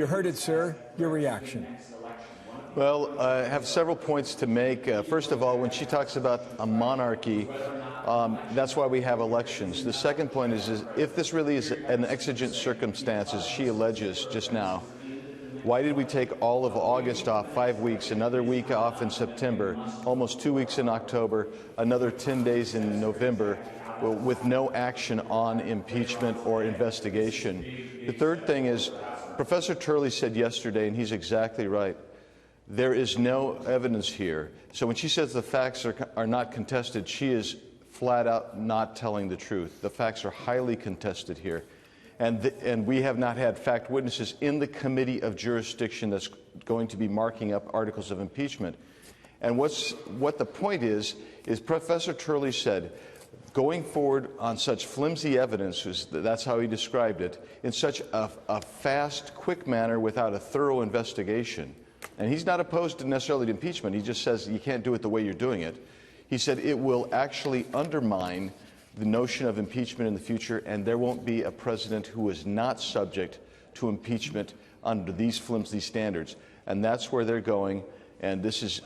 You heard it, sir. Your reaction. Well, I have several points to make. First of all, when she talks about a monarchy, that's why we have elections. The second point is if this really is an exigent circumstance, as she alleges just now, why did we take all of August off, 5 weeks, another week off in September, almost 2 weeks in October, another 10 days in November, with no action on impeachment or investigation? The third thing is, Professor Turley said yesterday, and he's exactly right, there is no evidence here. So when she says the facts are not contested, she is flat out not telling the truth. The facts are highly contested here. And we have not had fact witnesses in the committee of jurisdiction that's going to be marking up articles of impeachment. And what the point is Professor Turley said, going forward on such flimsy evidence, that's how he described it, in such a fast, quick manner without a thorough investigation. And he's not opposed to necessarily to impeachment. He just says you can't do it the way you're doing it. He said it will actually undermine the notion of impeachment in the future, and there won't be a president who is not subject to impeachment under these flimsy standards. And that's where they're going. And this is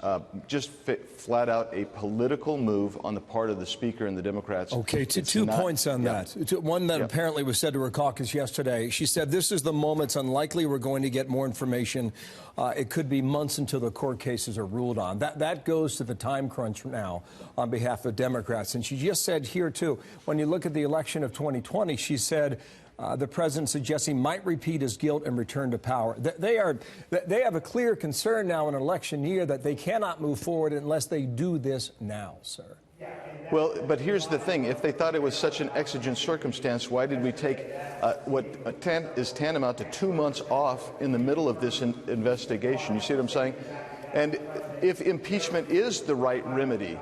just flat out a political move on the part of the Speaker and the Democrats. Okay, two points on that. One that apparently was said to her caucus yesterday. She said, this is the moment. It's unlikely we're going to get more information. It could be months until the court cases are ruled on. That goes to the time crunch now on behalf of Democrats. And she just said here, too, when you look at the election of 2020, she said, the president suggests he might repeat his guilt and return to power. They have a clear concern now in an election year that they cannot move forward unless they do this now, sir. Well, but here's the thing. If they thought it was such an exigent circumstance, why did we take what is tantamount to 2 months off in the middle of this investigation? You see what I'm saying? And if impeachment is the right remedy,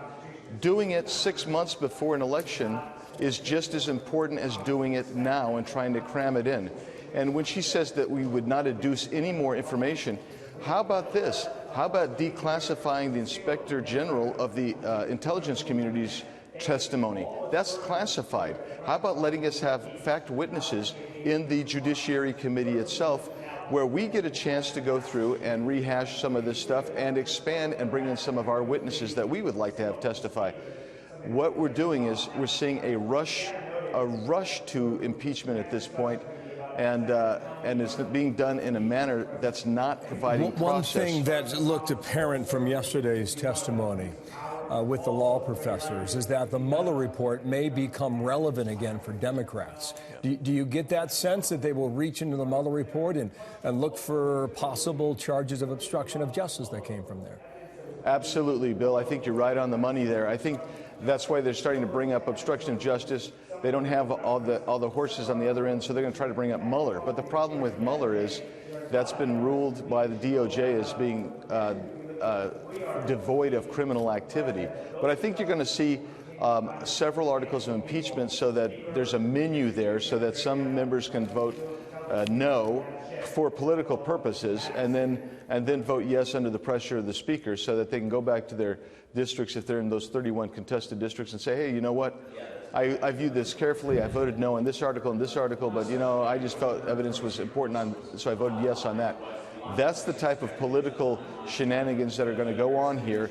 doing it 6 months before an election is just as important as doing it now and trying to cram it in. And when she says that we would not adduce any more information, how about this? How about declassifying the Inspector General of the intelligence community's testimony? That's classified. How about letting us have fact witnesses in the Judiciary Committee itself, where we get a chance to go through and rehash some of this stuff and expand and bring in some of our witnesses that we would like to have testify? What we're doing is we're seeing a rush to impeachment at this point, and it's being done in a manner that's not providing process. One thing that looked apparent from yesterday's testimony with the law professors is that the Muller report may become relevant again for Democrats. Do you get that sense that they will reach into the Muller report and look for possible charges of obstruction of justice that came from there? Absolutely, Bill. I think you're right on the money there. I think that's why they're starting to bring up obstruction of justice. They don't have all the horses on the other end, so they're going to try to bring up Mueller. But the problem with Mueller is that's been ruled by the DOJ as being devoid of criminal activity. But I think you're going to see several articles of impeachment so that there's a menu there so that some members can vote no for political purposes and then vote yes under the pressure of the Speaker so that they can go back to their districts if they're in those 31 contested districts and say, hey, you know what? I viewed this carefully. I voted no on this article and this article, but, you know, I just felt evidence was important, so I voted yes on that. That's the type of political shenanigans that are going to go on here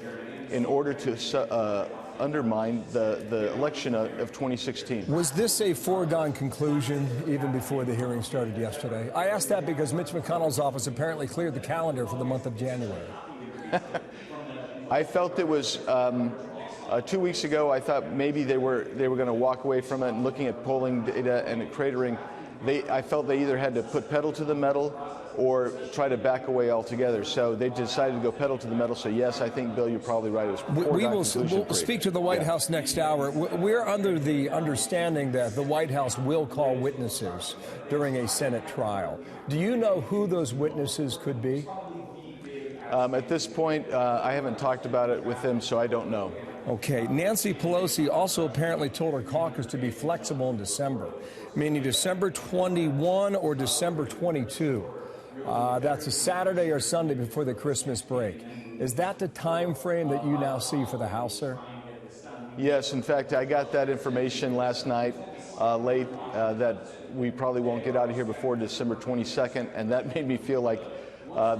in order to undermine the election of 2016. Was this a foregone conclusion even before the hearing started yesterday? I asked that because Mitch McConnell's office apparently cleared the calendar for the month of January. I felt it was 2 weeks ago. I thought maybe they were going to walk away from it, and looking at polling data and at cratering, I felt they either had to put pedal to the metal or try to back away altogether. So they decided to go pedal to the metal. So yes, I think, Bill, you're probably right. It was we'll speak to the White House next hour. We're under the understanding that the White House will call witnesses during a Senate trial. Do you know who those witnesses could be? At this point, I haven't talked about it with them, so I don't know. Okay. Nancy Pelosi also apparently told her caucus to be flexible in December, meaning December 21 or December 22. That's a Saturday or Sunday before the Christmas break. Is that the time frame that you now see for the House, sir? Yes. In fact, I got that information last night. late that we probably won't get out of here before December 22nd, and that made me feel like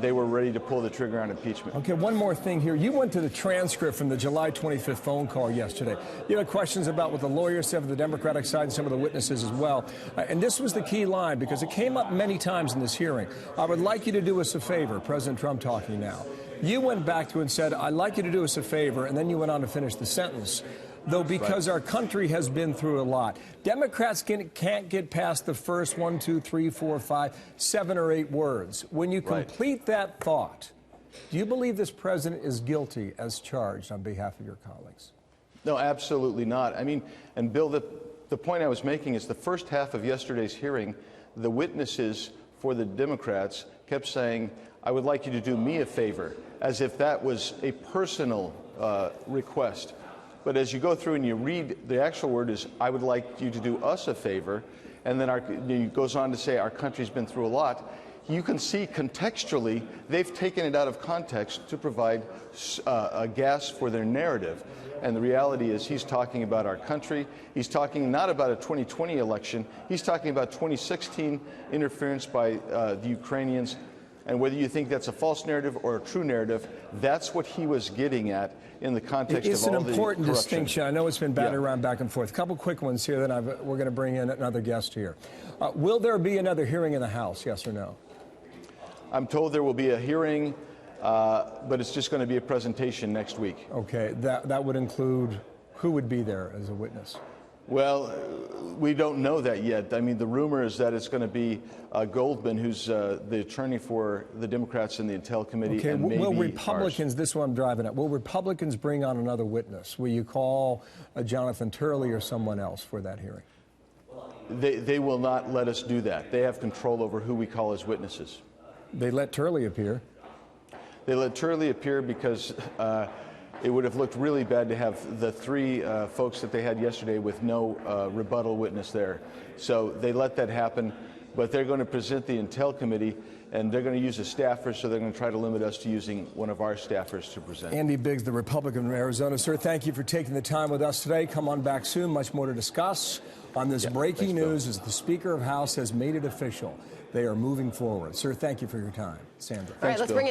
they were ready to pull the trigger on impeachment. Okay, one more thing here. You went to the transcript from the July 25th phone call yesterday. You had questions about what the lawyers said for the Democratic side and some of the witnesses as well. And this was the key line, because it came up many times in this hearing. I would like you to do us a favor, President Trump talking now. You went back to and said, I'd like you to do us a favor, and then you went on to finish the sentence. Though because our country has been through a lot. Democrats can't get past the first 1, 2, 3, 4, 5, 7 or 8 words. When you complete that thought, do you believe this president is guilty as charged on behalf of your colleagues? No, absolutely not. I mean, and Bill, the point I was making is the first half of yesterday's hearing, the witnesses for the Democrats kept saying, I would like you to do me a favor, as if that was a personal request. But as you go through and you read, the actual word is, I would like you to do us a favor. And then it goes on to say, our country's been through a lot. You can see contextually, they've taken it out of context to provide a gas for their narrative. And the reality is he's talking about our country. He's talking not about a 2020 election. He's talking about 2016 interference by the Ukrainians. And whether you think that's a false narrative or a true narrative, that's what he was getting at in the context of all the corruption. It's an important distinction. I know it's been batted around back and forth. A couple quick ones here, then we're going to bring in another guest here. Will there be another hearing in the House, yes or no? I'm told there will be a hearing, but it's just going to be a presentation next week. Okay, that would include who would be there as a witness? Well, we don't know that yet. I mean, the rumor is that it's going to be Goldman, who's the attorney for the Democrats in the Intel Committee. Okay, and will Republicans, this is what I'm driving at, will Republicans bring on another witness? Will you call Jonathan Turley or someone else for that hearing? They will not let us do that. They have control over who we call as witnesses. They let Turley appear. They let Turley appear because it would have looked really bad to have the 3 folks that they had yesterday with no rebuttal witness there. So they let that happen, but they're going to present the Intel Committee, and they're going to use a staffer, so they're going to try to limit us to using one of our staffers to present. Andy Biggs, the Republican from Arizona. Sir, thank you for taking the time with us today. Come on back soon. Much more to discuss on this breaking news as the Speaker of House has made it official. They are moving forward. Sir, thank you for your time. Sandra. All right, let's bring it